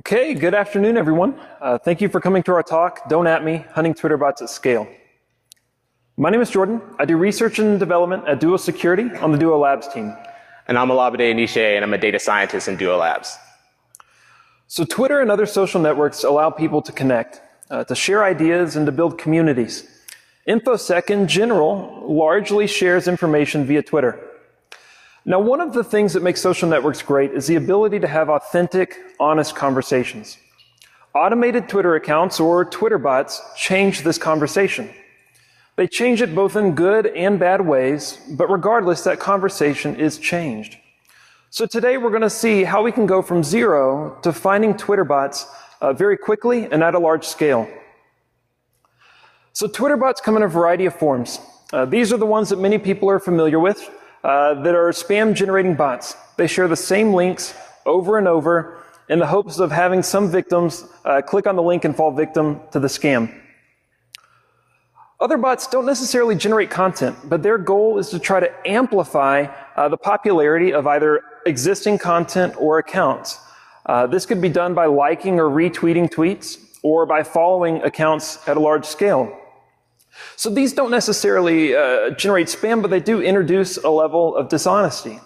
Okay, good afternoon, everyone. Thank you for coming to our talk, Don't At Me, Hunting Twitter Bots at Scale. My name is Jordan. I do research and development at Duo Security on the Duo Labs team. And I'm Olabode Anise, and I'm a data scientist in Duo Labs. So Twitter and other social networks allow people to connect, to share ideas, and to build communities. InfoSec, in general, largely shares information via Twitter. Now, one of the things that makes social networks great is the ability to have authentic, honest conversations. Automated Twitter accounts, or Twitter bots, change this conversation. They change it both in good and bad ways, but regardless, that conversation is changed. So today we're going to see how we can go from zero to finding Twitter bots very quickly and at a large scale. So Twitter bots come in a variety of forms. These are the ones that many people are familiar with, that are spam-generating bots. They share the same links over and over in the hopes of having some victims click on the link and fall victim to the scam. Other bots don't necessarily generate content, but their goal is to try to amplify the popularity of either existing content or accounts. This could be done by liking or retweeting tweets or by following accounts at a large scale. So these don't necessarily generate spam, but they do introduce a level of dishonesty.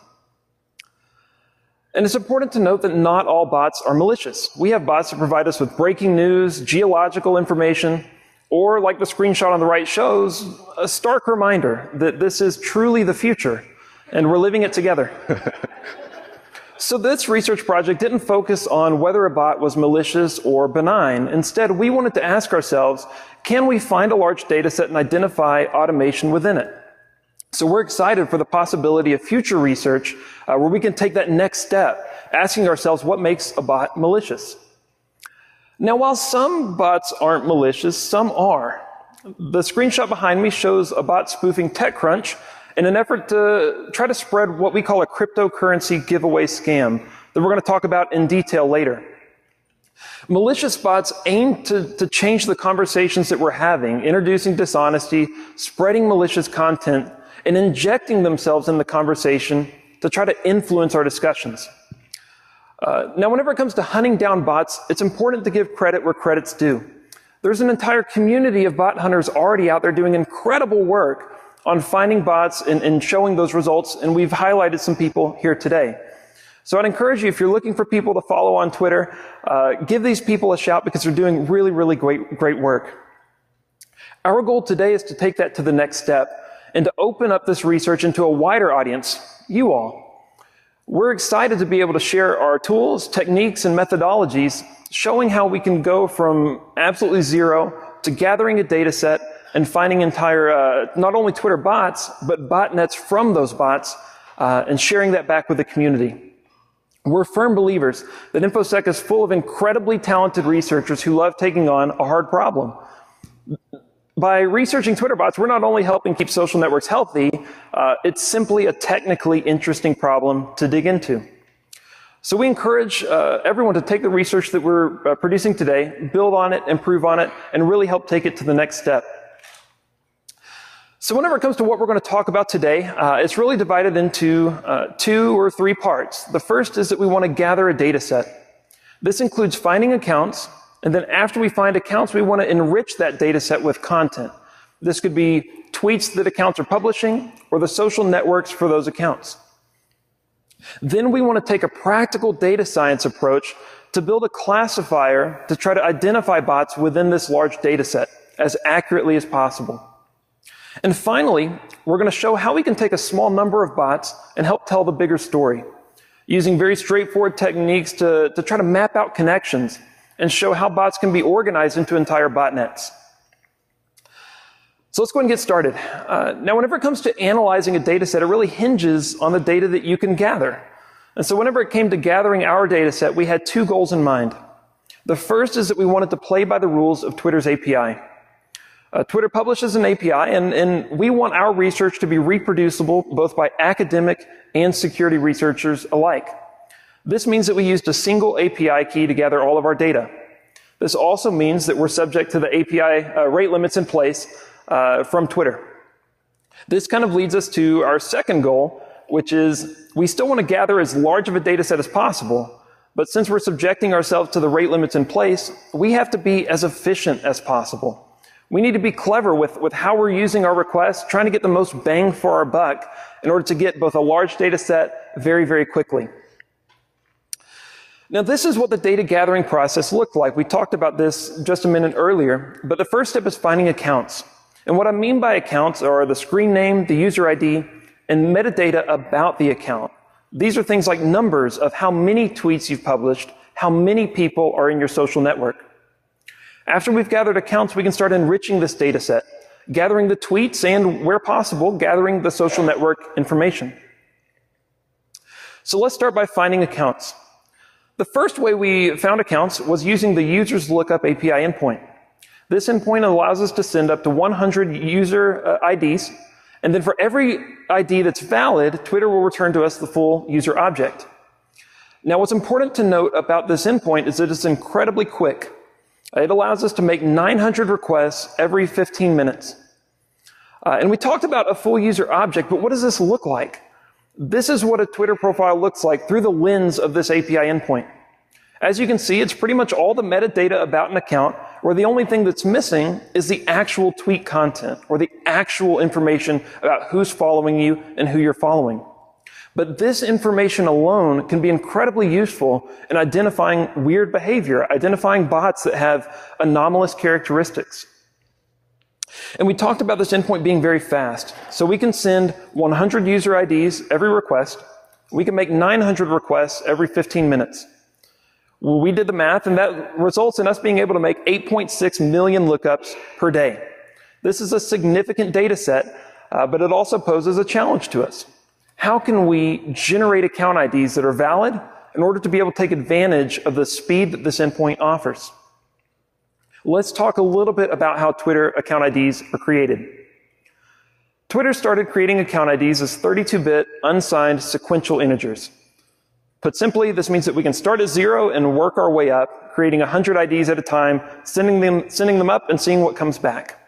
And it's important to note that not all bots are malicious. We have bots that provide us with breaking news, geological information, or, like the screenshot on the right shows, a stark reminder that this is truly the future, and we're living it together. So this research project didn't focus on whether a bot was malicious or benign. Instead, we wanted to ask ourselves, can we find a large data set and identify automation within it? So we're excited for the possibility of future research where we can take that next step, asking ourselves what makes a bot malicious. Now, while some bots aren't malicious, some are. The screenshot behind me shows a bot spoofing TechCrunch in an effort to try to spread what we call a cryptocurrency giveaway scam that we're going to talk about in detail later. Malicious bots aim to change the conversations that we're having, introducing dishonesty, spreading malicious content, and injecting themselves in the conversation to try to influence our discussions. Now, whenever it comes to hunting down bots, it's important to give credit where credit's due. There's an entire community of bot hunters already out there doing incredible work on finding bots and showing those results, and we've highlighted some people here today. So I'd encourage you, if you're looking for people to follow on Twitter, give these people a shout because they're doing really, really great work. Our goal today is to take that to the next step and to open up this research into a wider audience, you all. We're excited to be able to share our tools, techniques, and methodologies, showing how we can go from absolutely zero to gathering a data set and finding entire, not only Twitter bots, but botnets from those bots, and sharing that back with the community. We're firm believers that InfoSec is full of incredibly talented researchers who love taking on a hard problem. By researching Twitter bots, we're not only helping keep social networks healthy, it's simply a technically interesting problem to dig into. So we encourage everyone to take the research that we're producing today, build on it, improve on it, and really help take it to the next step. So whenever it comes to what we're going to talk about today, it's really divided into 2 or 3 parts. The first is that we want to gather a data set. This includes finding accounts, and then after we find accounts, we want to enrich that data set with content. This could be tweets that accounts are publishing, or the social networks for those accounts. Then we want to take a practical data science approach to build a classifier to try to identify bots within this large data set as accurately as possible. And finally, we're going to show how we can take a small number of bots and help tell the bigger story, using very straightforward techniques to try to map out connections and show how bots can be organized into entire botnets. So let's go ahead and get started. Now, whenever it comes to analyzing a data set, it really hinges on the data that you can gather. And so whenever it came to gathering our data set, we had 2 goals in mind. The first is that we wanted to play by the rules of Twitter's API. Twitter publishes an API, and we want our research to be reproducible both by academic and security researchers alike. This means that we used a single API key to gather all of our data. This also means that we're subject to the API rate limits in place from Twitter. This kind of leads us to our second goal, which is we still want to gather as large of a data set as possible, But since we're subjecting ourselves to the rate limits in place, we have to be as efficient as possible. We need to be clever with how we're using our requests, trying to get the most bang for our buck in order to get both a large data set very, very quickly. Now, this is what the data gathering process looked like. We talked about this just a minute earlier, but the first step is finding accounts. And what I mean by accounts are the screen name, the user ID, and metadata about the account. These are things like numbers of how many tweets you've published, how many people are in your social network. After we've gathered accounts, we can start enriching this data set, gathering the tweets and, where possible, gathering the social network information. So let's start by finding accounts. The first way we found accounts was using the user's lookup API endpoint. This endpoint allows us to send up to 100 user IDs, and then for every ID that's valid, Twitter will return to us the full user object. Now, what's important to note about this endpoint is that it's incredibly quick. It allows us to make 900 requests every 15 minutes. And we talked about a full user object, but what does this look like? This is what a Twitter profile looks like through the lens of this API endpoint. As you can see, it's pretty much all the metadata about an account, where the only thing that's missing is the actual tweet content, or the actual information about who's following you and who you're following. But this information alone can be incredibly useful in identifying weird behavior, identifying bots that have anomalous characteristics. And we talked about this endpoint being very fast. So we can send 100 user IDs every request. We can make 900 requests every 15 minutes. We did the math, and that results in us being able to make 8.6 million lookups per day. This is a significant data set, but it also poses a challenge to us. How can we generate account IDs that are valid in order to be able to take advantage of the speed that this endpoint offers? Let's talk a little bit about how Twitter account IDs are created. Twitter started creating account IDs as 32-bit unsigned sequential integers. Put simply, this means that we can start at 0 and work our way up, creating 100 IDs at a time, sending them up and seeing what comes back.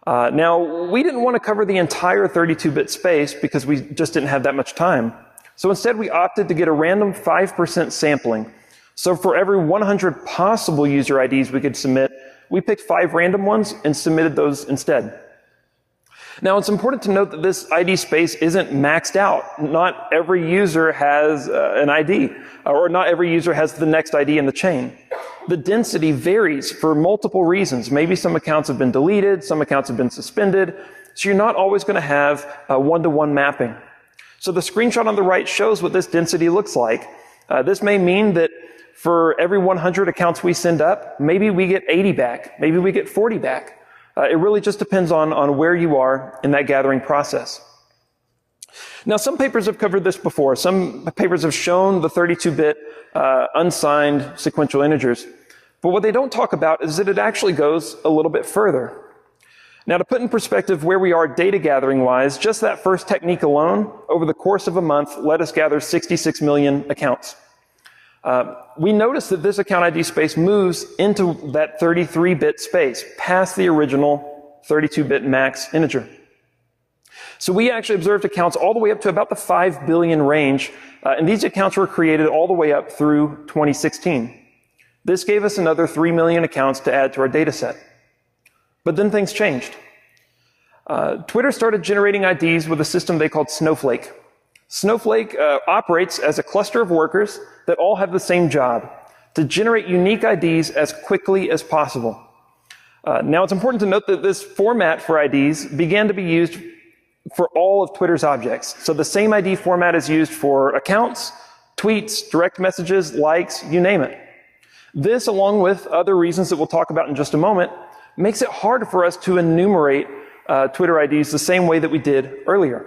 Now, we didn't want to cover the entire 32-bit space because we just didn't have that much time. So instead, we opted to get a random 5% sampling. So for every 100 possible user IDs we could submit, we picked 5 random ones and submitted those instead. Now, it's important to note that this ID space isn't maxed out. Not every user has an ID, or not every user has the next ID in the chain. The density varies for multiple reasons. Maybe some accounts have been deleted, some accounts have been suspended, so you're not always going to have a one-to-one mapping. So the screenshot on the right shows what this density looks like. This may mean that for every 100 accounts we send up, maybe we get 80 back, maybe we get 40 back. It really just depends on where you are in that gathering process. Now, some papers have covered this before. Some papers have shown the 32-bit unsigned sequential integers. But what they don't talk about is that it actually goes a little bit further. Now, to put in perspective where we are data gathering-wise, just that first technique alone, over the course of a month, let us gather 66 million accounts. We notice that this account ID space moves into that 33-bit space, past the original 32-bit max integer. So we actually observed accounts all the way up to about the 5 billion range, and these accounts were created all the way up through 2016. This gave us another 3 million accounts to add to our data set. But then things changed. Twitter started generating IDs with a system they called Snowflake. Snowflake operates as a cluster of workers that all have the same job, to generate unique IDs as quickly as possible. Now, it's important to note that this format for IDs began to be used for all of Twitter's objects. So the same ID format is used for accounts, tweets, direct messages, likes, you name it. This, along with other reasons that we'll talk about in just a moment, makes it hard for us to enumerate Twitter IDs the same way that we did earlier.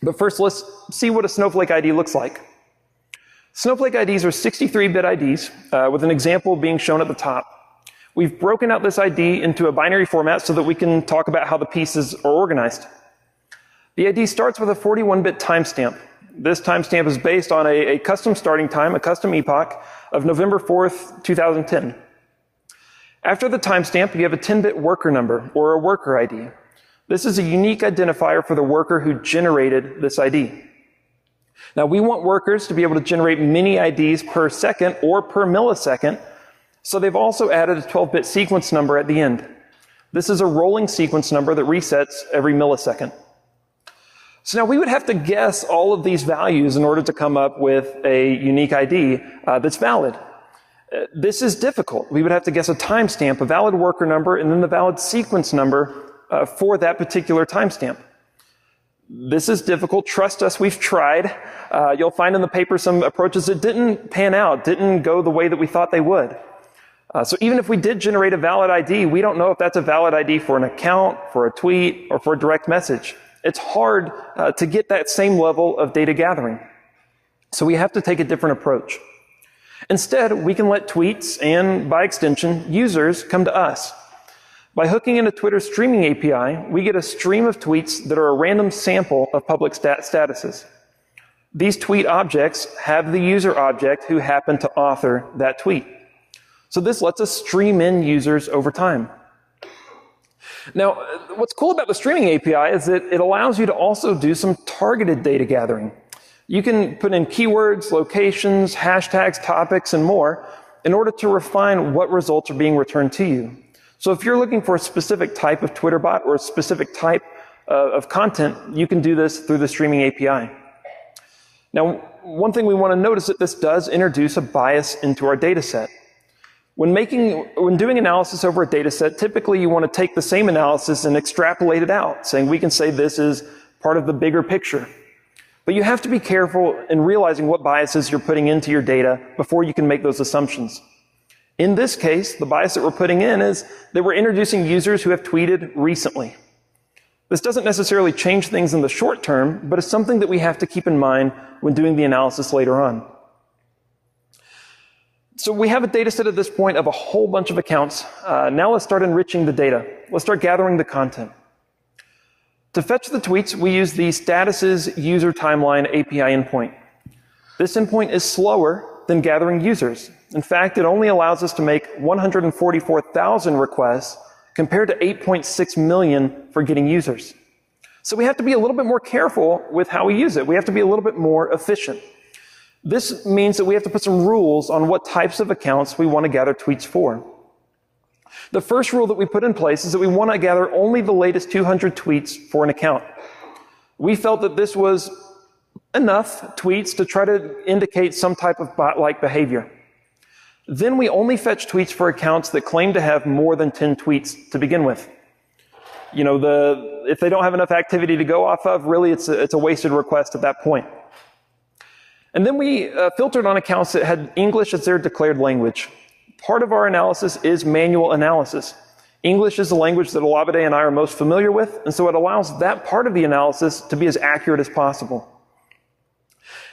But first, let's see what a Snowflake ID looks like. Snowflake IDs are 63-bit IDs, with an example being shown at the top. We've broken out this ID into a binary format so that we can talk about how the pieces are organized. The ID starts with a 41-bit timestamp. This timestamp is based on a custom starting time, a custom epoch, of November 4th, 2010. After the timestamp, you have a 10-bit worker number, or a worker ID. This is a unique identifier for the worker who generated this ID. Now, we want workers to be able to generate many IDs per second or per millisecond, so they've also added a 12-bit sequence number at the end. This is a rolling sequence number that resets every millisecond. So now we would have to guess all of these values in order to come up with a unique ID that's valid. This is difficult. We would have to guess a timestamp, a valid worker number, and then the valid sequence number for that particular timestamp. This is difficult. Trust us, we've tried. You'll find in the paper some approaches that didn't pan out, didn't go the way that we thought they would. So even if we did generate a valid ID, we don't know if that's a valid ID for an account, for a tweet, or for a direct message. It's hard to get that same level of data gathering. So we have to take a different approach. Instead, we can let tweets and, by extension, users come to us. By hooking into Twitter's streaming API, we get a stream of tweets that are a random sample of public statuses. These tweet objects have the user object who happened to author that tweet. So this lets us stream in users over time. Now, what's cool about the streaming API is that it allows you to also do some targeted data gathering. You can put in keywords, locations, hashtags, topics, and more in order to refine what results are being returned to you. So if you're looking for a specific type of Twitter bot or a specific type of content, you can do this through the streaming API. Now, one thing we want to notice is that this does introduce a bias into our data set. When doing analysis over a data set, typically you want to take the same analysis and extrapolate it out, saying we can say this is part of the bigger picture. But you have to be careful in realizing what biases you're putting into your data before you can make those assumptions. In this case, the bias that we're putting in is that we're introducing users who have tweeted recently. This doesn't necessarily change things in the short term, but it's something that we have to keep in mind when doing the analysis later on. So we have a data set at this point of a whole bunch of accounts. Now let's start enriching the data. Let's start gathering the content. To fetch the tweets, we use the statuses user timeline API endpoint. This endpoint is slower than gathering users. In fact, it only allows us to make 144,000 requests compared to 8.6 million for getting users. So we have to be a little bit more careful with how we use it. We have to be a little bit more efficient. This means that we have to put some rules on what types of accounts we want to gather tweets for. The first rule that we put in place is that we want to gather only the latest 200 tweets for an account. We felt that this was enough tweets to try to indicate some type of bot-like behavior. Then we only fetch tweets for accounts that claim to have more than 10 tweets to begin with. You know, if they don't have enough activity to go off of, really it's a wasted request at that point. And then we filtered on accounts that had English as their declared language. Part of our analysis is manual analysis. English is the language that Olabode and I are most familiar with, and so it allows that part of the analysis to be as accurate as possible.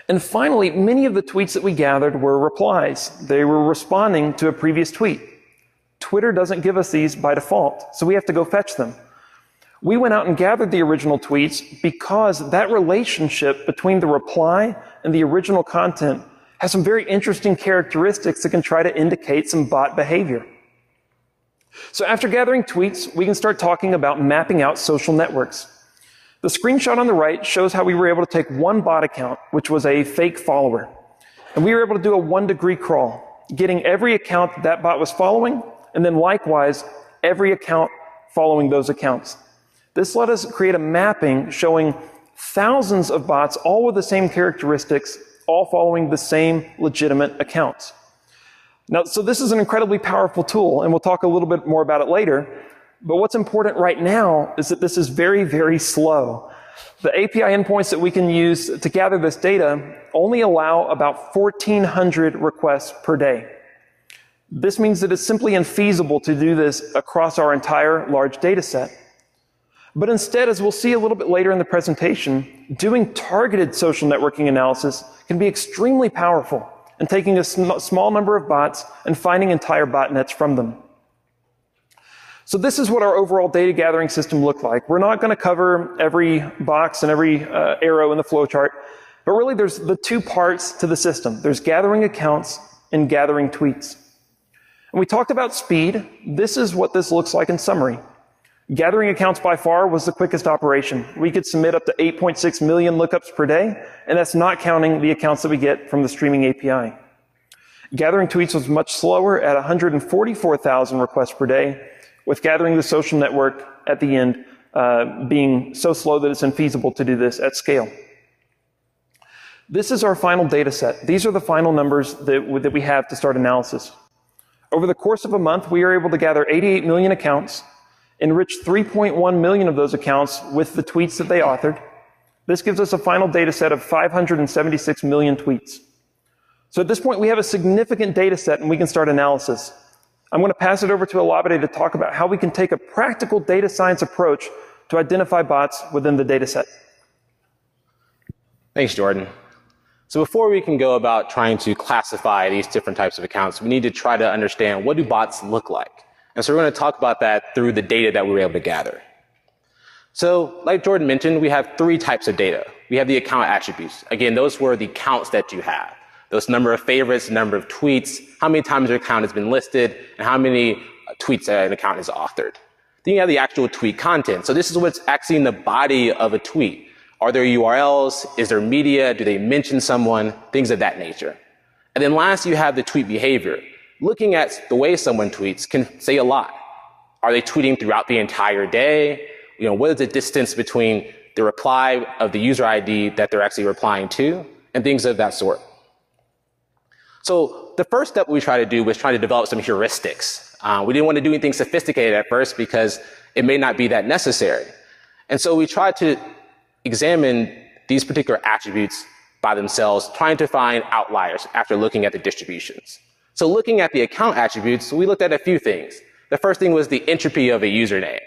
And finally, many of the tweets that we gathered were replies. They were responding to a previous tweet. Twitter doesn't give us these by default, so we have to go fetch them. We went out and gathered the original tweets because that relationship between the reply and the original content has some very interesting characteristics that can try to indicate some bot behavior. So after gathering tweets, we can start talking about mapping out social networks. The screenshot on the right shows how we were able to take one bot account, which was a fake follower, and we were able to do a 1-degree crawl, getting every account that bot was following, and then likewise, every account following those accounts. This let us create a mapping showing thousands of bots, all with the same characteristics, all following the same legitimate accounts. Now, so this is an incredibly powerful tool, and we'll talk a little bit more about it later. But what's important right now is that this is very, very slow. The API endpoints that we can use to gather this data only allow about 1,400 requests per day. This means that it's simply infeasible to do this across our entire large data set. But instead, as we'll see a little bit later in the presentation, doing targeted social networking analysis can be extremely powerful in taking a small number of bots and finding entire botnets from them. So this is what our overall data gathering system looked like. We're not going to cover every box and every arrow in the flowchart, but really there's the two parts to the system. There's gathering accounts and gathering tweets. And we talked about speed. This is what this looks like in summary. Gathering accounts by far was the quickest operation. We could submit up to 8.6 million lookups per day, and that's not counting the accounts that we get from the streaming API. Gathering tweets was much slower at 144,000 requests per day, with gathering the social network at the end being so slow that it's infeasible to do this at scale. This is our final data set. These are the final numbers that we have to start analysis. Over the course of a month, we are able to gather 88 million accounts, enrich 3.1 million of those accounts with the tweets that they authored. This gives us a final data set of 576 million tweets. So at this point, we have a significant data set and we can start analysis. I'm going to pass it over to Olabode to talk about how we can take a practical data science approach to identify bots within the data set. Thanks, Jordan. So before we can go about trying to classify these different types of accounts, we need to try to understand, what do bots look like? And so we're going to talk about that through the data that we were able to gather. So like Jordan mentioned, we have three types of data. We have the account attributes. Again, those were the counts that you have. Those number of favorites, number of tweets, how many times your account has been listed, and how many tweets an account has authored. Then you have the actual tweet content. So this is what's actually in the body of a tweet. Are there URLs? Is there media? Do they mention someone? Things of that nature. And then last, you have the tweet behavior. Looking at the way someone tweets can say a lot. Are they tweeting throughout the entire day? What is the distance between the reply of the user ID that they're actually replying to? And things of that sort. So the first step we tried to do was try to develop some heuristics. We didn't want to do anything sophisticated at first because it may not be that necessary. And so we tried to examine these particular attributes by themselves, trying to find outliers after looking at the distributions. So looking at the account attributes, we looked at a few things. The first thing was the entropy of a username.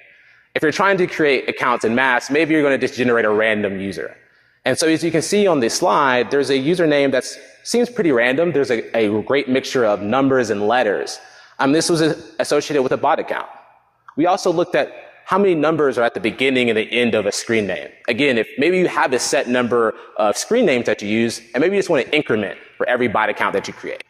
If you're trying to create accounts in mass, maybe you're going to just generate a random user. And so as you can see on this slide, there's a username that seems pretty random. There's a great mixture of numbers and letters. This was associated with a bot account. We also looked at how many numbers are at the beginning and the end of a screen name. Again, if maybe you have a set number of screen names that you use, and maybe you just want to increment for every bot account that you create.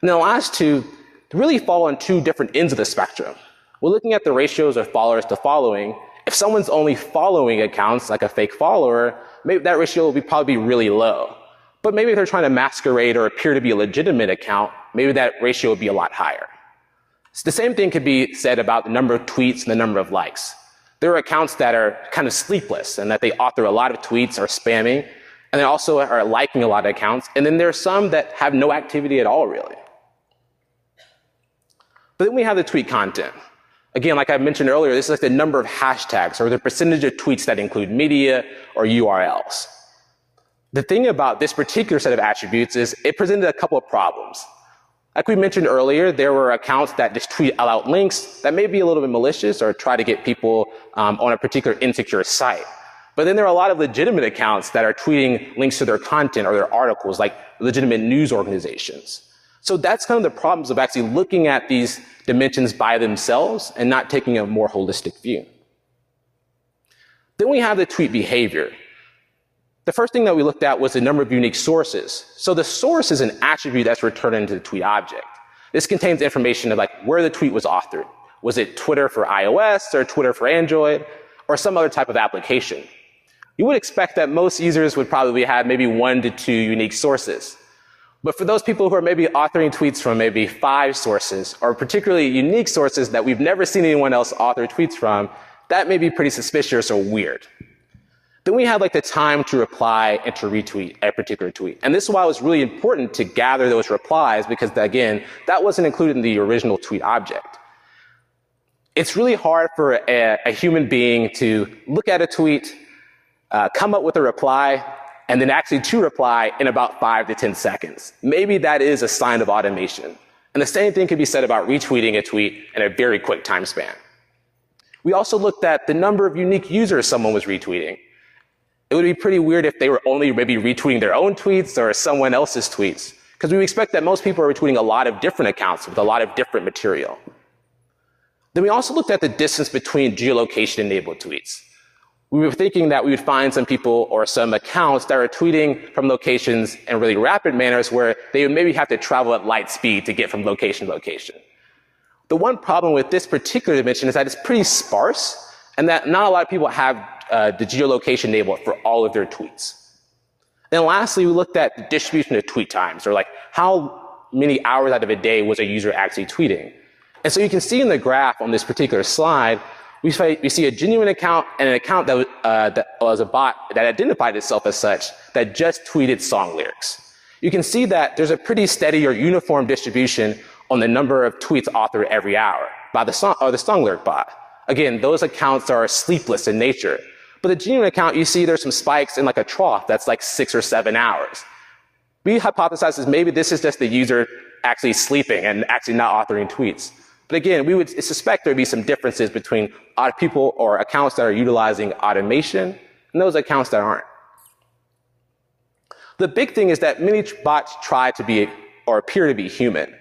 And then the last two really fall on two different ends of the spectrum. We're looking at the ratios of followers to following. If someone's only following accounts, like a fake follower, maybe that ratio will probably be really low. But maybe if they're trying to masquerade or appear to be a legitimate account, maybe that ratio would be a lot higher. So the same thing could be said about the number of tweets and the number of likes. There are accounts that are kind of sleepless and that they author a lot of tweets or spamming, and they also are liking a lot of accounts. And then there are some that have no activity at all, really. But then we have the tweet content. Again, like I mentioned earlier, this is like the number of hashtags or the percentage of tweets that include media or URLs. The thing about this particular set of attributes is it presented a couple of problems. Like we mentioned earlier, there were accounts that just tweet out links that may be a little bit malicious or try to get people on a particular insecure site. But then there are a lot of legitimate accounts that are tweeting links to their content or their articles, like legitimate news organizations. So that's kind of the problems of actually looking at these dimensions by themselves and not taking a more holistic view. Then we have the tweet behavior. The first thing that we looked at was the number of unique sources. So the source is an attribute that's returned into the tweet object. This contains information of like where the tweet was authored. Was it Twitter for iOS or Twitter for Android or some other type of application? You would expect that most users would probably have maybe 1 to 2 unique sources. But for those people who are maybe authoring tweets from maybe 5 sources or particularly unique sources that we've never seen anyone else author tweets from, that may be pretty suspicious or weird. Then we have like the time to reply and to retweet a particular tweet. And this is why it was really important to gather those replies because, again, that wasn't included in the original tweet object. It's really hard for a human being to look at a tweet, come up with a reply, and then actually to reply in about 5 to 10 seconds. Maybe that is a sign of automation. And the same thing could be said about retweeting a tweet in a very quick time span. We also looked at the number of unique users someone was retweeting. It would be pretty weird if they were only maybe retweeting their own tweets or someone else's tweets, because we expect that most people are retweeting a lot of different accounts with a lot of different material. Then we also looked at the distance between geolocation-enabled tweets. We were thinking that we would find some people or some accounts that are tweeting from locations in really rapid manners where they would maybe have to travel at light speed to get from location to location. The one problem with this particular dimension is that it's pretty sparse and that not a lot of people have the geolocation enabled for all of their tweets. Then lastly, we looked at the distribution of tweet times, or like how many hours out of a day was a user actually tweeting. And so you can see in the graph on this particular slide, we see a genuine account and an account that was a bot that identified itself as such that just tweeted song lyrics. You can see that there's a pretty steady or uniform distribution on the number of tweets authored every hour by the song lyric bot. Again, those accounts are sleepless in nature. But the genuine account, you see there's some spikes in like a trough that's like 6 or 7 hours. We hypothesized that maybe this is just the user actually sleeping and actually not authoring tweets. But again, we would suspect there would be some differences between people or accounts that are utilizing automation and those accounts that aren't. The big thing is that many bots try to be or appear to be human.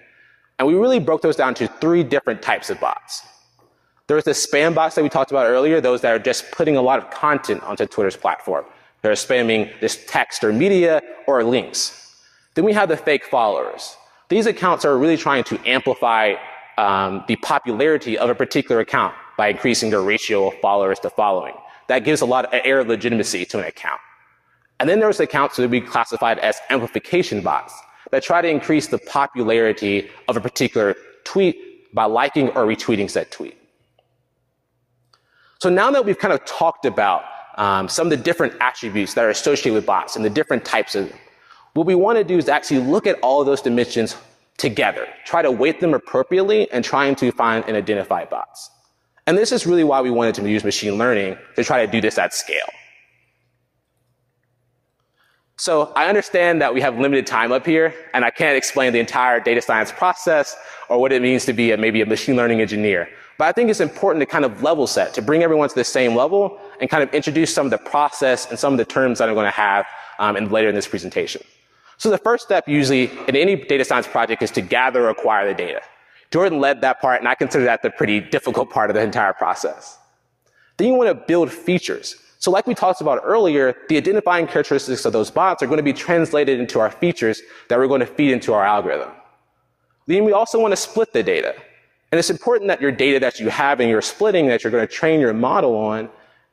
And we really broke those down to 3 different types of bots. There's the spam bots that we talked about earlier, those that are just putting a lot of content onto Twitter's platform. They're spamming this text or media or links. Then we have the fake followers. These accounts are really trying to amplify the popularity of a particular account by increasing their ratio of followers to following. That gives a lot of air of legitimacy to an account. And then there's accounts that would be classified as amplification bots that try to increase the popularity of a particular tweet by liking or retweeting said tweet. So now that we've kind of talked about some of the different attributes that are associated with bots and the different types of them, what we want to do is actually look at all of those dimensions together, try to weight them appropriately and trying to find and identify bots. And this is really why we wanted to use machine learning to try to do this at scale. So I understand that we have limited time up here, and I can't explain the entire data science process or what it means to be maybe a machine learning engineer. But I think it's important to kind of level set, to bring everyone to the same level and kind of introduce some of the process and some of the terms that I'm going to have later in this presentation. So the first step usually in any data science project is to gather or acquire the data. Jordan led that part, and I consider that the pretty difficult part of the entire process. Then you want to build features. So like we talked about earlier, the identifying characteristics of those bots are going to be translated into our features that we're going to feed into our algorithm. Then we also want to split the data. And it's important that your data that you have and you're splitting, that you're going to train your model on,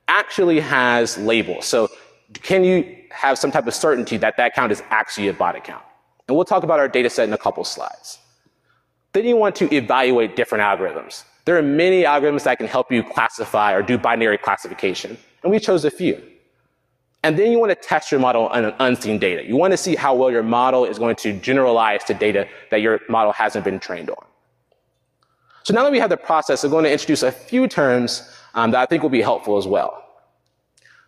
actually has labels. So can you have some type of certainty that that account is actually a bot account? And we'll talk about our data set in a couple slides. Then you want to evaluate different algorithms. There are many algorithms that can help you classify or do binary classification. And we chose a few. And then you want to test your model on unseen data. You want to see how well your model is going to generalize to data that your model hasn't been trained on. So now that we have the process, I'm going to introduce a few terms that I think will be helpful as well.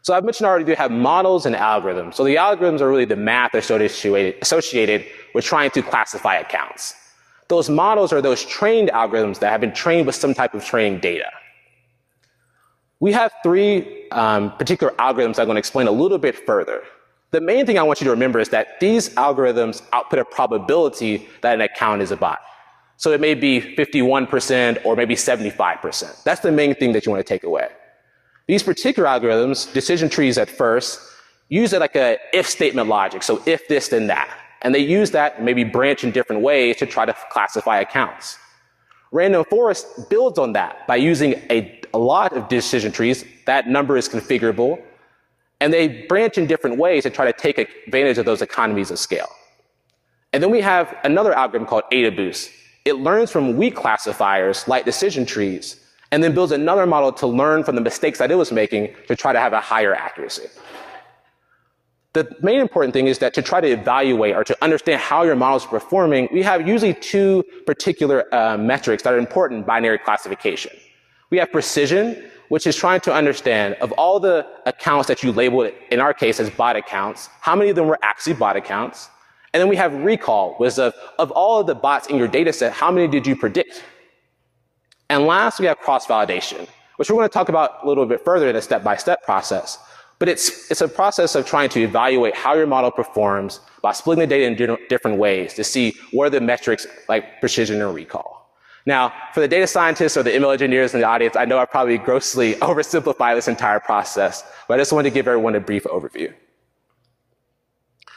So I've mentioned already we have models and algorithms. So the algorithms are really the math associated with trying to classify accounts. Those models are those trained algorithms that have been trained with some type of training data. We have 3 particular algorithms I'm going to explain a little bit further. The main thing I want you to remember is that these algorithms output a probability that an account is a bot. So it may be 51% or maybe 75%. That's the main thing that you want to take away. These particular algorithms, decision trees at first, use it like a if statement logic. So if this, then that. And they use that and maybe branch in different ways to try to classify accounts. Random forest builds on that by using a lot of decision trees. That number is configurable. And they branch in different ways to try to take advantage of those economies of scale. And then we have another algorithm called AdaBoost. It learns from weak classifiers like decision trees and then builds another model to learn from the mistakes that it was making to try to have a higher accuracy. The main important thing is that to try to evaluate or to understand how your model is performing, we have usually 2 particular metrics that are important in binary classification. We have precision, which is trying to understand of all the accounts that you labeled, in our case, as bot accounts, how many of them were actually bot accounts. And then we have recall, which is of all of the bots in your data set, how many did you predict? And last, we have cross-validation, which we're going to talk about a little bit further in a step-by-step process. But it's a process of trying to evaluate how your model performs by splitting the data in different ways to see what are the metrics like precision and recall. Now, for the data scientists or the ML engineers in the audience, I know I probably grossly oversimplified this entire process, but I just wanted to give everyone a brief overview.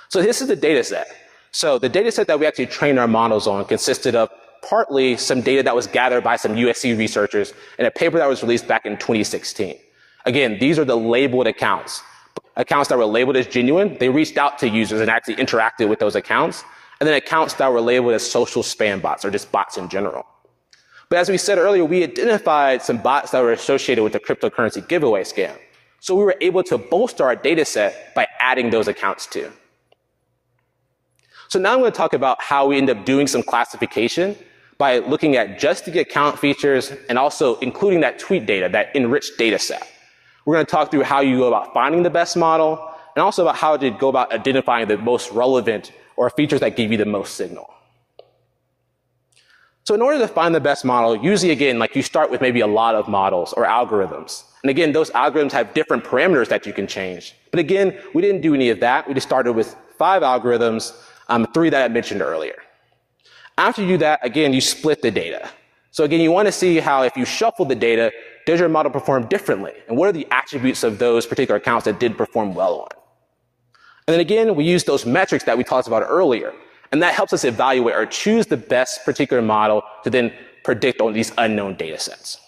So this is the data set. So the data set that we actually trained our models on consisted of partly some data that was gathered by some USC researchers in a paper that was released back in 2016. Again, these are the labeled accounts that were labeled as genuine. They reached out to users and actually interacted with those accounts. And then accounts that were labeled as social spam bots, or just bots in general. But as we said earlier, we identified some bots that were associated with the cryptocurrency giveaway scam. So we were able to bolster our data set by adding those accounts too. So now I'm going to talk about how we end up doing some classification by looking at just the account features and also including that tweet data, that enriched data set. We're going to talk through how you go about finding the best model and also about how to go about identifying the most relevant or features that give you the most signal. So in order to find the best model, usually again, like you start with maybe a lot of models or algorithms. And again, those algorithms have different parameters that you can change. But again, we didn't do any of that. We just started with 5 algorithms, 3 that I mentioned earlier. After you do that, again, you split the data. So again, you want to see how if you shuffle the data, does your model perform differently? And what are the attributes of those particular accounts that did perform well on? And then again, we use those metrics that we talked about earlier. And that helps us evaluate or choose the best particular model to then predict on these unknown data sets.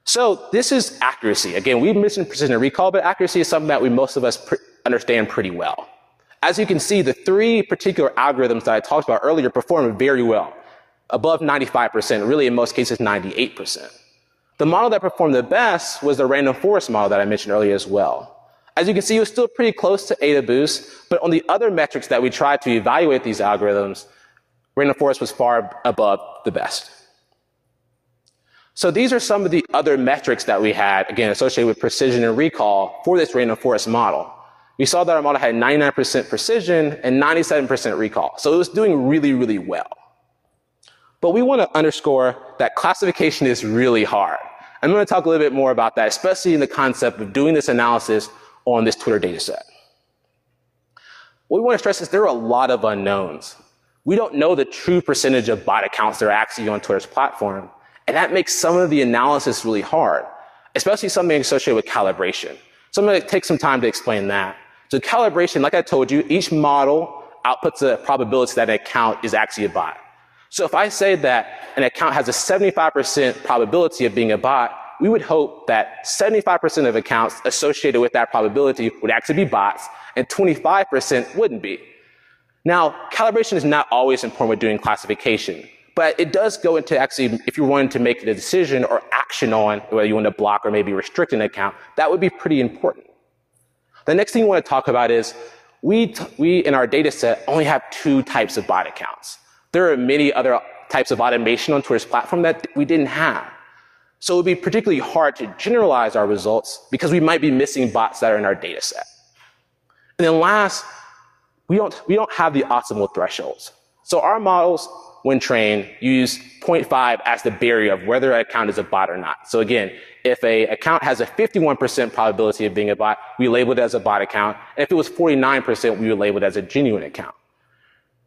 So this is accuracy. Again, we mentioned precision and recall, but accuracy is something that most of us understand pretty well. As you can see, the 3 particular algorithms that I talked about earlier perform very well, above 95%, really in most cases 98%. The model that performed the best was the random forest model that I mentioned earlier as well. As you can see, it was still pretty close to AdaBoost, but on the other metrics that we tried to evaluate these algorithms, random forest was far above the best. So these are some of the other metrics that we had, again, associated with precision and recall for this random forest model. We saw that our model had 99% precision and 97% recall. So it was doing really, really well. But we want to underscore that classification is really hard. I'm going to talk a little bit more about that, especially in the concept of doing this analysis on this Twitter data set. What we want to stress is there are a lot of unknowns. We don't know the true percentage of bot accounts that are actually on Twitter's platform, and that makes some of the analysis really hard, especially something associated with calibration. So I'm going to take some time to explain that. So calibration, like I told you, each model outputs a probability that an account is actually a bot. So if I say that an account has a 75% probability of being a bot, we would hope that 75% of accounts associated with that probability would actually be bots and 25% wouldn't be. Now, calibration is not always important with doing classification, but it does go into actually, if you're wanting to make a decision or action on whether you want to block or maybe restrict an account, that would be pretty important. The next thing we want to talk about is we in our data set only have 2 types of bot accounts. There are many other types of automation on Twitter's platform that we didn't have. So it would be particularly hard to generalize our results because we might be missing bots that are in our data set. And then last, we don't have the optimal thresholds. So our models, when trained, use 0.5 as the barrier of whether an account is a bot or not. So again, if an account has a 51% probability of being a bot, we label it as a bot account. And if it was 49%, we would label it as a genuine account.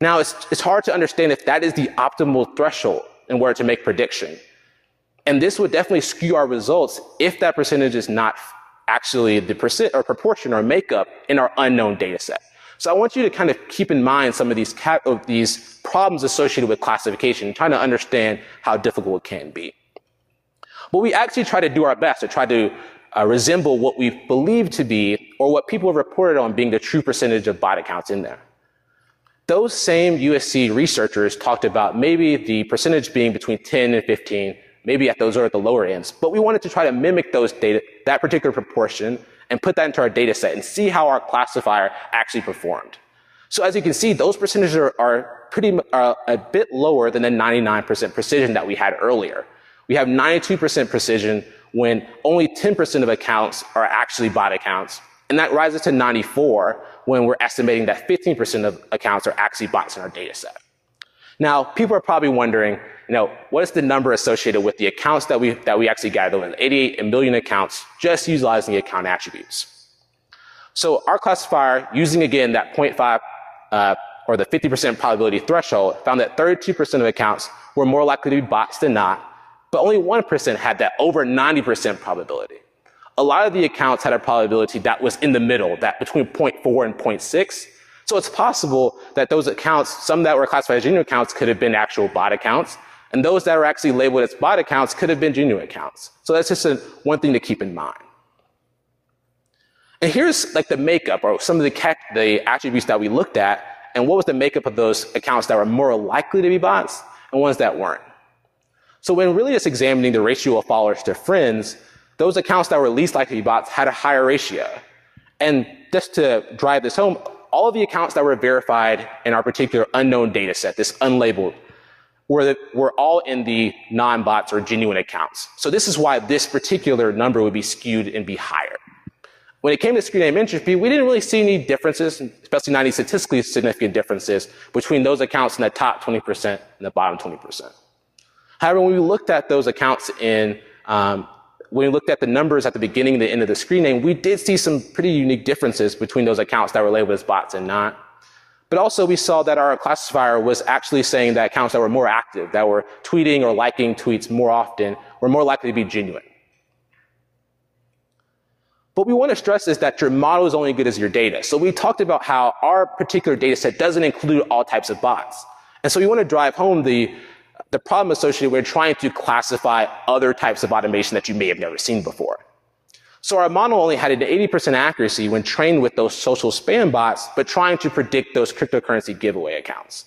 Now, it's hard to understand if that is the optimal threshold in order to make prediction. And this would definitely skew our results if that percentage is not actually the percent or proportion or makeup in our unknown data set. So I want you to kind of keep in mind some of these problems associated with classification, trying to understand how difficult it can be. But we actually try to do our best to try to resemble what we believe to be or what people have reported on being the true percentage of bot accounts in there. Those same USC researchers talked about maybe the percentage being between 10 and 15, maybe at those are at the lower ends. But we wanted to try to mimic those data, that particular proportion, and put that into our data set and see how our classifier actually performed. So as you can see, those percentages are a bit lower than the 99% precision that we had earlier. We have 92% precision when only 10% of accounts are actually bot accounts. And that rises to 94 when we're estimating that 15% of accounts are actually bots in our data set. Now, people are probably wondering, what is the number associated with the accounts that we actually gathered with 88 million accounts just utilizing the account attributes? So our classifier, using again that 0.5 or the 50% probability threshold, found that 32% of accounts were more likely to be bots than not, but only 1% had that over 90% probability. A lot of the accounts had a probability that was in the middle, that between 0.4 and 0.6. So So it's possible that those accounts, some that were classified as genuine accounts, could have been actual bot accounts, and those that were actually labeled as bot accounts could have been genuine accounts. So that's just one thing to keep in mind. And here's like the makeup, or some of the attributes that we looked at, and what was the makeup of those accounts that were more likely to be bots and ones that weren't. So when really just examining the ratio of followers to friends, those accounts that were least likely to be bots had a higher ratio. And just to drive this home, all of the accounts that were verified in our particular unknown data set, this unlabeled, were all in the non-bots or genuine accounts. So this is why this particular number would be skewed and be higher. When it came to screen name entropy, we didn't really see any differences, especially not any statistically significant differences between those accounts in the top 20% and the bottom 20%. However, when we looked at those accounts when we looked at the numbers at the beginning and the end of the screen name, we did see some pretty unique differences between those accounts that were labeled as bots and not. But also we saw that our classifier was actually saying that accounts that were more active, that were tweeting or liking tweets more often, were more likely to be genuine. What we want to stress is that your model is only as good as your data. So we talked about how our particular data set doesn't include all types of bots. And so we want to drive home the problem associated with trying to classify other types of automation that you may have never seen before. So our model only had an 80% accuracy when trained with those social spam bots, but trying to predict those cryptocurrency giveaway accounts.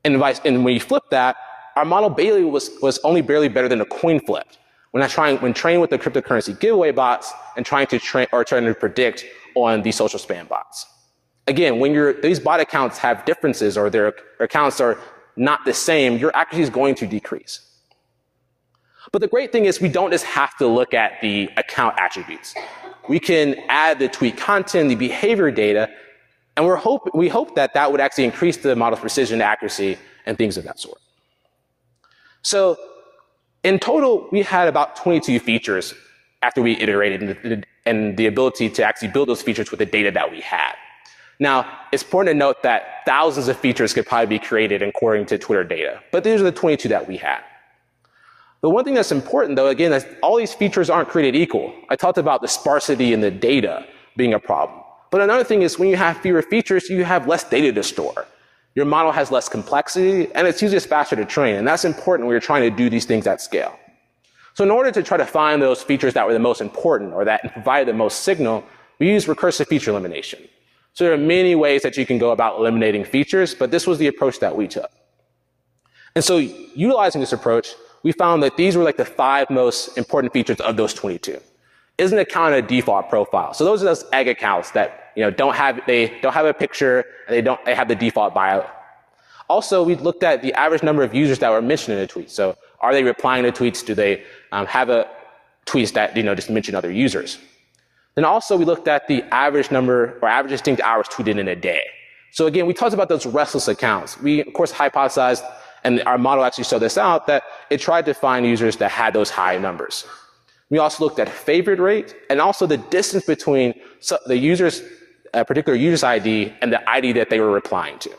And when you flip that, our model barely was only barely better than a coin flip when trained with the cryptocurrency giveaway bots and trying to predict on the social spam bots. Again, when these bot accounts have differences or their accounts are not the same, your accuracy is going to decrease. But the great thing is we don't just have to look at the account attributes. We can add the tweet content, the behavior data, and we hope that would actually increase the model's precision, accuracy, and things of that sort. So in total, we had about 22 features after we iterated and the ability to actually build those features with the data that we had. Now, it's important to note that thousands of features could probably be created according to Twitter data, but these are the 22 that we had. The one thing that's important, though, again, is all these features aren't created equal. I talked about the sparsity in the data being a problem. But another thing is when you have fewer features, you have less data to store. Your model has less complexity, and it's usually faster to train. And that's important when you're trying to do these things at scale. So in order to try to find those features that were the most important or that provided the most signal, we use recursive feature elimination. So there are many ways that you can go about eliminating features, but this was the approach that we took. And so utilizing this approach, we found that these were like the 5 most important features of those 22. Is an account a default profile? So those are those egg accounts that don't have a picture and they have the default bio. Also, we looked at the average number of users that were mentioned in a tweet. So are they replying to tweets? Do they have tweets that just mention other users? Then also we looked at the average number or average distinct hours tweeted in a day. So again, we talked about those restless accounts. We of course hypothesized, and our model actually showed this out, that it tried to find users that had those high numbers. We also looked at favorite rate and also the distance between the user's particular user's ID and the ID that they were replying to.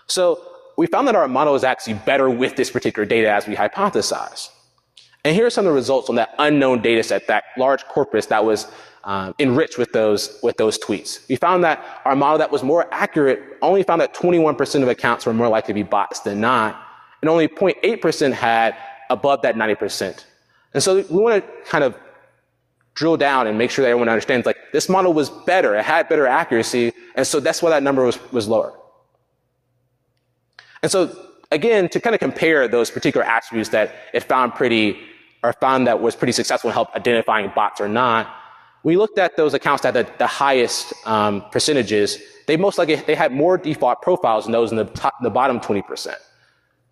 So we found that our model is actually better with this particular data as we hypothesized. And here are some of the results on that unknown data set, that large corpus that was enriched with those tweets. We found that our model that was more accurate only found that 21% of accounts were more likely to be bots than not, and only 0.8% had above that 90%. And so we want to kind of drill down and make sure that everyone understands, like, this model was better, it had better accuracy, and so that's why that number was lower. And so, again, to kind of compare those particular attributes that it found that was pretty successful in help identifying bots or not, we looked at those accounts that had the highest percentages. They had more default profiles than those in the bottom 20%.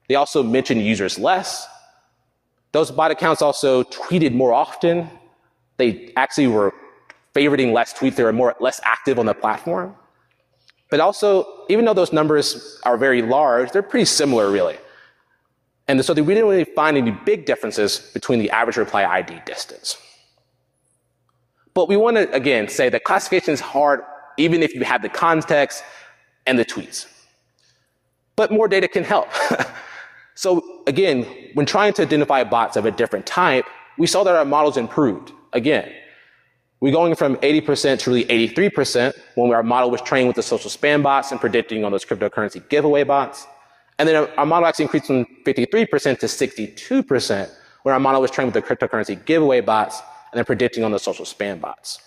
They also mentioned users less. Those bot accounts also tweeted more often. They actually were favoriting less tweets. They were less active on the platform. But also, even though those numbers are very large, they're pretty similar, really. And so we didn't really find any big differences between the average reply ID distance. But we want to, again, say that classification is hard even if you have the context and the tweets. But more data can help. So again, when trying to identify bots of a different type, we saw that our models improved. Again, We're going from 80% to really 83% when our model was trained with the social spam bots and predicting on those cryptocurrency giveaway bots. And then our model actually increased from 53% to 62% when our model was trained with the cryptocurrency giveaway bots and then predicting on the social spam bots.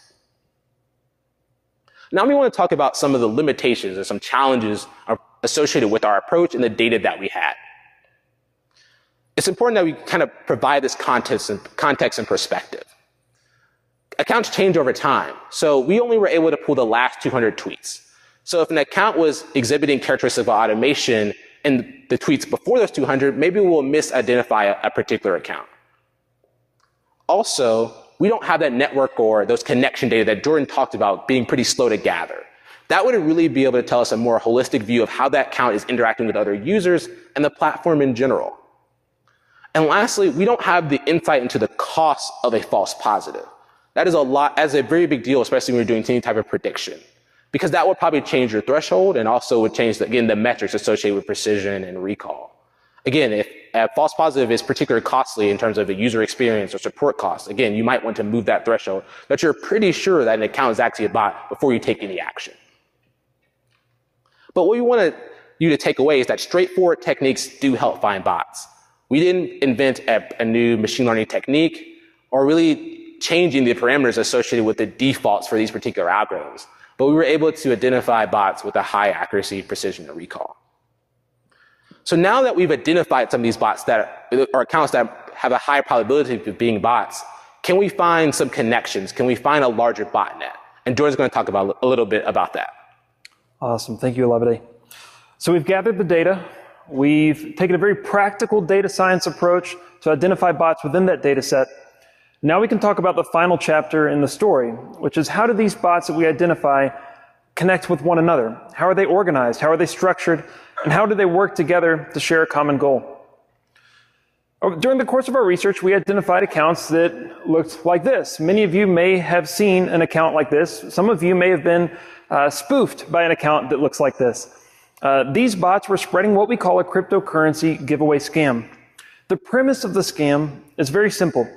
Now we want to talk about some of the limitations and some challenges associated with our approach and the data that we had. It's important that we kind of provide this context and perspective. Accounts change over time, so we only were able to pull the last 200 tweets. So if an account was exhibiting characteristics of automation in the tweets before those 200, maybe we'll misidentify a particular account. Also, we don't have that network or those connection data that Jordan talked about being pretty slow to gather. That would really be able to tell us a more holistic view of how that account is interacting with other users and the platform in general. And lastly, we don't have the insight into the cost of a false positive. That's a very big deal, especially when you're doing any type of prediction, because that would probably change your threshold and also would change, again, the metrics associated with precision and recall. Again, if a false positive is particularly costly in terms of a user experience or support costs, again, you might want to move that threshold that you're pretty sure that an account is actually a bot before you take any action. But what we want you to take away is that straightforward techniques do help find bots. We didn't invent a new machine learning technique or really changing the parameters associated with the defaults for these particular algorithms, but we were able to identify bots with a high accuracy, precision, and recall. So now that we've identified some of these bots or accounts that have a high probability of being bots, can we find some connections? Can we find a larger botnet? And Jordan's going to talk about a little bit about that. Awesome. Thank you, Olabode. So we've gathered the data. We've taken a very practical data science approach to identify bots within that data set. Now we can talk about the final chapter in the story, which is how do these bots that we identify connect with one another? How are they organized? How are they structured? And how do they work together to share a common goal? During the course of our research, we identified accounts that looked like this. Many of you may have seen an account like this. Some of you may have been spoofed by an account that looks like this. These bots were spreading what we call a cryptocurrency giveaway scam. The premise of the scam is very simple.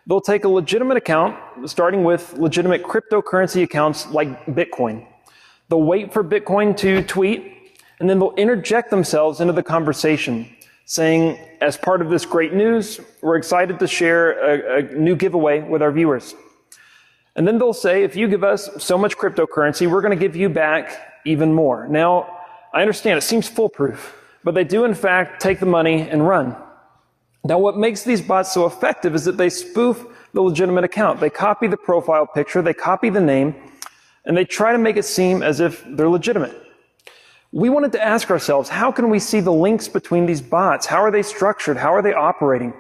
They'll take a legitimate account, starting with legitimate cryptocurrency accounts like Bitcoin. They'll wait for Bitcoin to tweet, and then they'll interject themselves into the conversation, saying, as part of this great news, we're excited to share a new giveaway with our viewers. And then they'll say, if you give us so much cryptocurrency, we're going to give you back even more. Now, I understand it seems foolproof, but they do in fact take the money and run. Now, what makes these bots so effective is that they spoof the legitimate account. They copy the profile picture, they copy the name, and they try to make it seem as if they're legitimate. We wanted to ask ourselves, how can we see the links between these bots? How are they structured? How are they operating?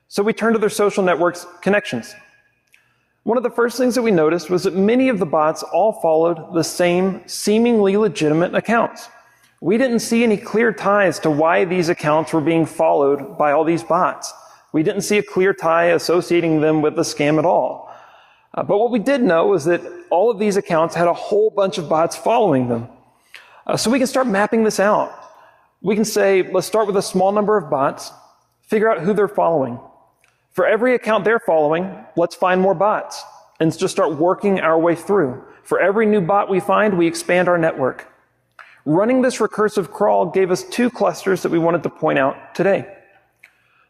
So we turned to their social networks connections. One of the first things that we noticed was that many of the bots all followed the same seemingly legitimate accounts. We didn't see any clear ties to why these accounts were being followed by all these bots. We didn't see a clear tie associating them with the scam at all. But what we did know is that all of these accounts had a whole bunch of bots following them. So we can start mapping this out. We can say, let's start with a small number of bots, figure out who they're following. For every account they're following, let's find more bots and just start working our way through. For every new bot we find, we expand our network. Running this recursive crawl gave us two clusters that we wanted to point out today.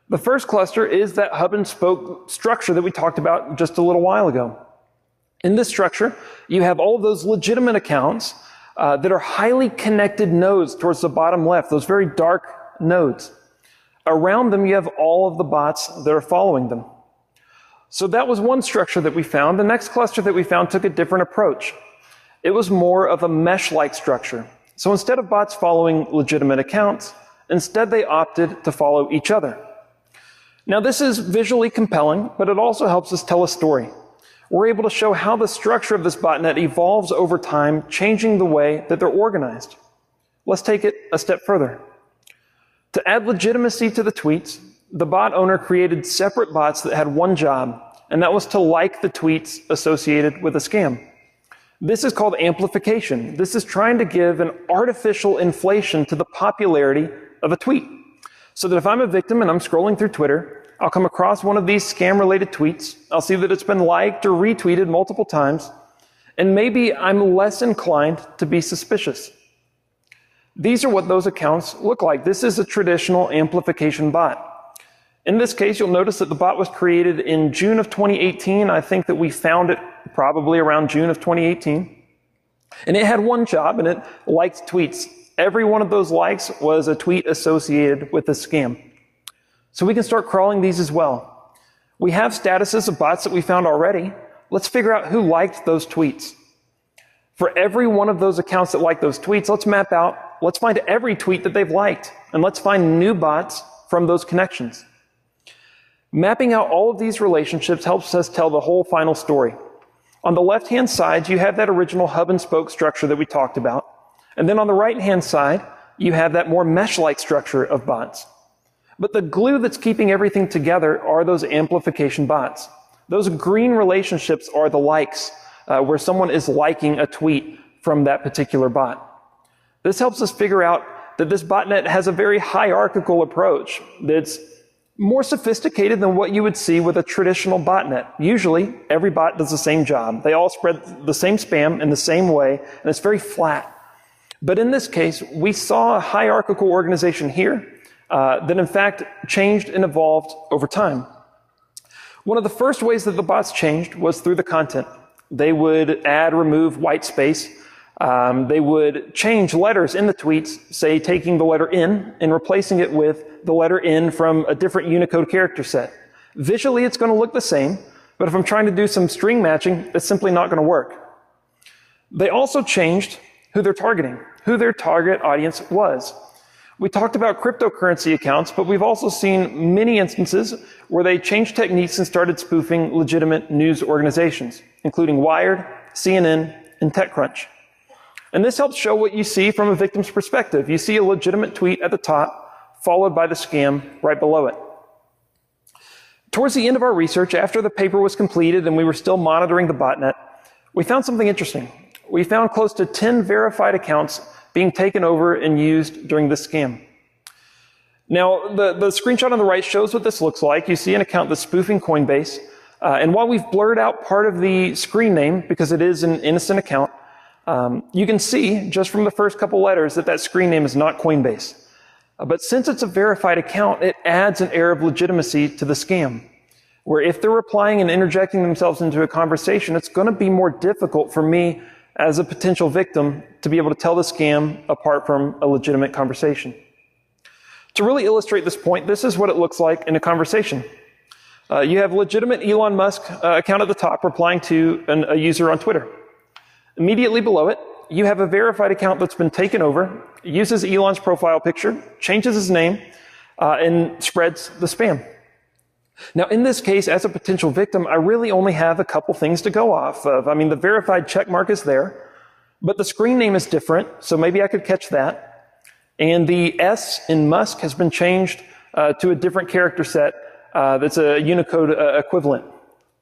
The first cluster is that hub and spoke structure that we talked about just a little while ago. In this structure, you have all of those legitimate accounts that are highly connected nodes towards the bottom left, those very dark nodes. Around them, you have all of the bots that are following them. So that was one structure that we found. The next cluster that we found took a different approach. It was more of a mesh-like structure. So instead of bots following legitimate accounts, instead they opted to follow each other. Now this is visually compelling, but it also helps us tell a story. We're able to show how the structure of this botnet evolves over time, changing the way that they're organized. Let's take it a step further. To add legitimacy to the tweets, the bot owner created separate bots that had one job, and that was to like the tweets associated with a scam. This is called amplification. This is trying to give an artificial inflation to the popularity of a tweet. So that if I'm a victim and I'm scrolling through Twitter, I'll come across one of these scam-related tweets. I'll see that it's been liked or retweeted multiple times, and maybe I'm less inclined to be suspicious. These are what those accounts look like. This is a traditional amplification bot. In this case, you'll notice that the bot was created in June of 2018. I think that we found it probably around June of 2018. And it had one job, and it liked tweets. Every one of those likes was a tweet associated with the scam. So we can start crawling these as well. We have statuses of bots that we found already. Let's figure out who liked those tweets. For every one of those accounts that liked those tweets, let's find every tweet that they've liked, and let's find new bots from those connections. Mapping out all of these relationships helps us tell the whole final story. On the left-hand side, you have that original hub and spoke structure that we talked about. And then on the right-hand side, you have that more mesh-like structure of bots. But the glue that's keeping everything together are those amplification bots. Those green relationships are the likes, where someone is liking a tweet from that particular bot. This helps us figure out that this botnet has a very hierarchical approach that's more sophisticated than what you would see with a traditional botnet. Usually, every bot does the same job. They all spread the same spam in the same way, and it's very flat. But in this case, we saw a hierarchical organization here that in fact changed and evolved over time. One of the first ways that the bots changed was through the content. They would add, remove white space. They would change letters in the tweets, say taking the letter N and replacing it with the letter N from a different Unicode character set. Visually, it's going to look the same, but if I'm trying to do some string matching, it's simply not going to work. They also changed who they're targeting, who their target audience was. We talked about cryptocurrency accounts, but we've also seen many instances where they changed techniques and started spoofing legitimate news organizations, including Wired, CNN, and TechCrunch. And this helps show what you see from a victim's perspective. You see a legitimate tweet at the top, followed by the scam right below it. Towards the end of our research, after the paper was completed and we were still monitoring the botnet, we found something interesting. We found close to 10 verified accounts being taken over and used during this scam. Now, the screenshot on the right shows what this looks like. You see an account that's spoofing Coinbase. And while we've blurred out part of the screen name, because it is an innocent account, you can see just from the first couple letters that screen name is not Coinbase. But since it's a verified account, it adds an air of legitimacy to the scam, where if they're replying and interjecting themselves into a conversation, it's going to be more difficult for me as a potential victim to be able to tell the scam apart from a legitimate conversation. To really illustrate this point, this is what it looks like in a conversation. You have legitimate Elon Musk account at the top replying to a user on Twitter. Immediately below it, you have a verified account that's been taken over, uses Elon's profile picture, changes his name, and spreads the spam. Now, in this case, as a potential victim, I really only have a couple things to go off of. I mean, the verified check mark is there, but the screen name is different, so maybe I could catch that. And the S in Musk has been changed to a different character set that's a Unicode equivalent.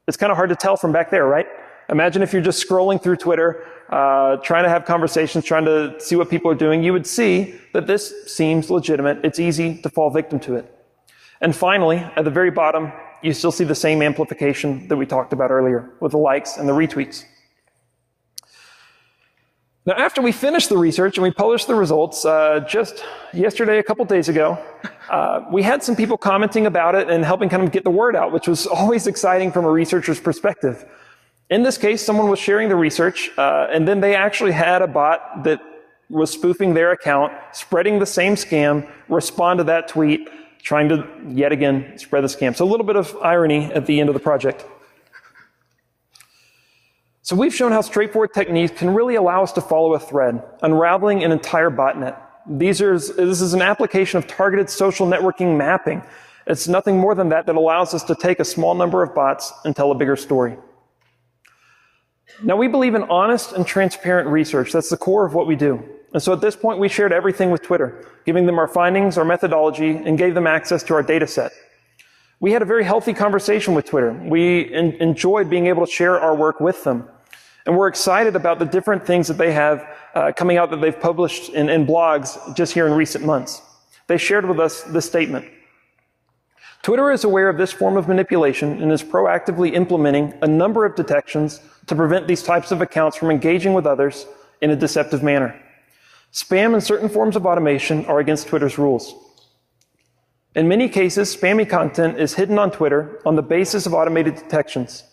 It's kind of hard to tell from back there, right? Imagine if you're just scrolling through Twitter, trying to have conversations, trying to see what people are doing, you would see that this seems legitimate. It's easy to fall victim to it. And finally, at the very bottom, you still see the same amplification that we talked about earlier with the likes and the retweets. Now, after we finished the research and we published the results just yesterday, a couple days ago, we had some people commenting about it and helping kind of get the word out, which was always exciting from a researcher's perspective. In this case, someone was sharing the research, and then they actually had a bot that was spoofing their account, spreading the same scam, respond to that tweet, trying to, yet again, spread the scam. So a little bit of irony at the end of the project. So we've shown how straightforward techniques can really allow us to follow a thread, unraveling an entire botnet. This is an application of targeted social networking mapping. It's nothing more than that allows us to take a small number of bots and tell a bigger story. Now, we believe in honest and transparent research. That's the core of what we do. And so at this point, we shared everything with Twitter, giving them our findings, our methodology, and gave them access to our data set. We had a very healthy conversation with Twitter. We enjoyed being able to share our work with them. And we're excited about the different things that they have coming out that they've published in blogs just here in recent months. they shared with us this statement. Twitter is aware of this form of manipulation and is proactively implementing a number of detections to prevent these types of accounts from engaging with others in a deceptive manner. Spam and certain forms of automation are against Twitter's rules. In many cases, spammy content is hidden on Twitter on the basis of automated detections.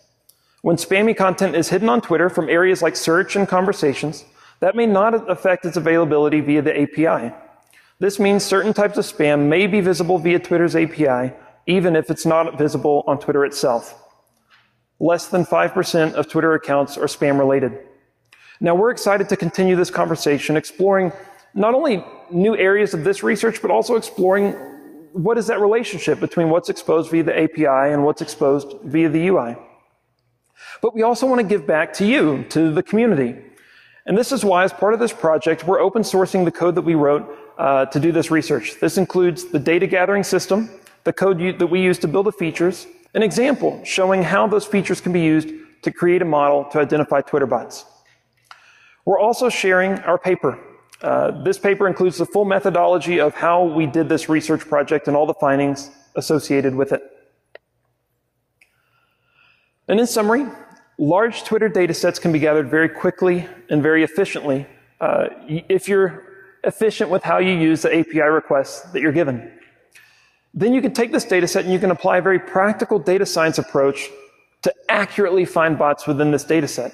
When spammy content is hidden on Twitter from areas like search and conversations, that may not affect its availability via the API. This means certain types of spam may be visible via Twitter's API, even if it's not visible on Twitter itself. Less than 5% of Twitter accounts are spam-related. Now, we're excited to continue this conversation, exploring not only new areas of this research, but also exploring what is that relationship between what's exposed via the API and what's exposed via the UI. But we also want to give back to you, to the community. And this is why, as part of this project, we're open sourcing the code that we wrote to do this research. This includes the data gathering system, the code that we use to build the features, an example showing how those features can be used to create a model to identify Twitter bots. We're also sharing our paper. This paper includes the full methodology of how we did this research project and all the findings associated with it. And in summary, large Twitter data sets can be gathered very quickly and very efficiently if you're efficient with how you use the API requests that you're given. Then you can take this data set and you can apply a very practical data science approach to accurately find bots within this data set.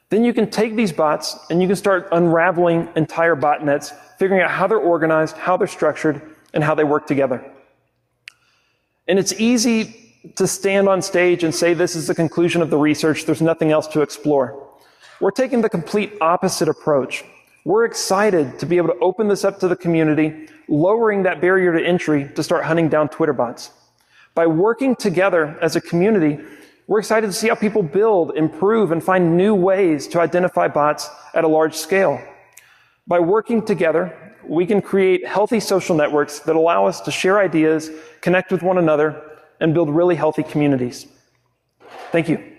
Then you can take these bots and you can start unraveling entire botnets, figuring out how they're organized, how they're structured, and how they work together. And it's easy to stand on stage and say this is the conclusion of the research, there's nothing else to explore. We're taking the complete opposite approach. We're excited to be able to open this up to the community, lowering that barrier to entry to start hunting down Twitter bots. By working together as a community, we're excited to see how people build, improve, and find new ways to identify bots at a large scale. By working together, we can create healthy social networks that allow us to share ideas, connect with one another, and build really healthy communities. Thank you.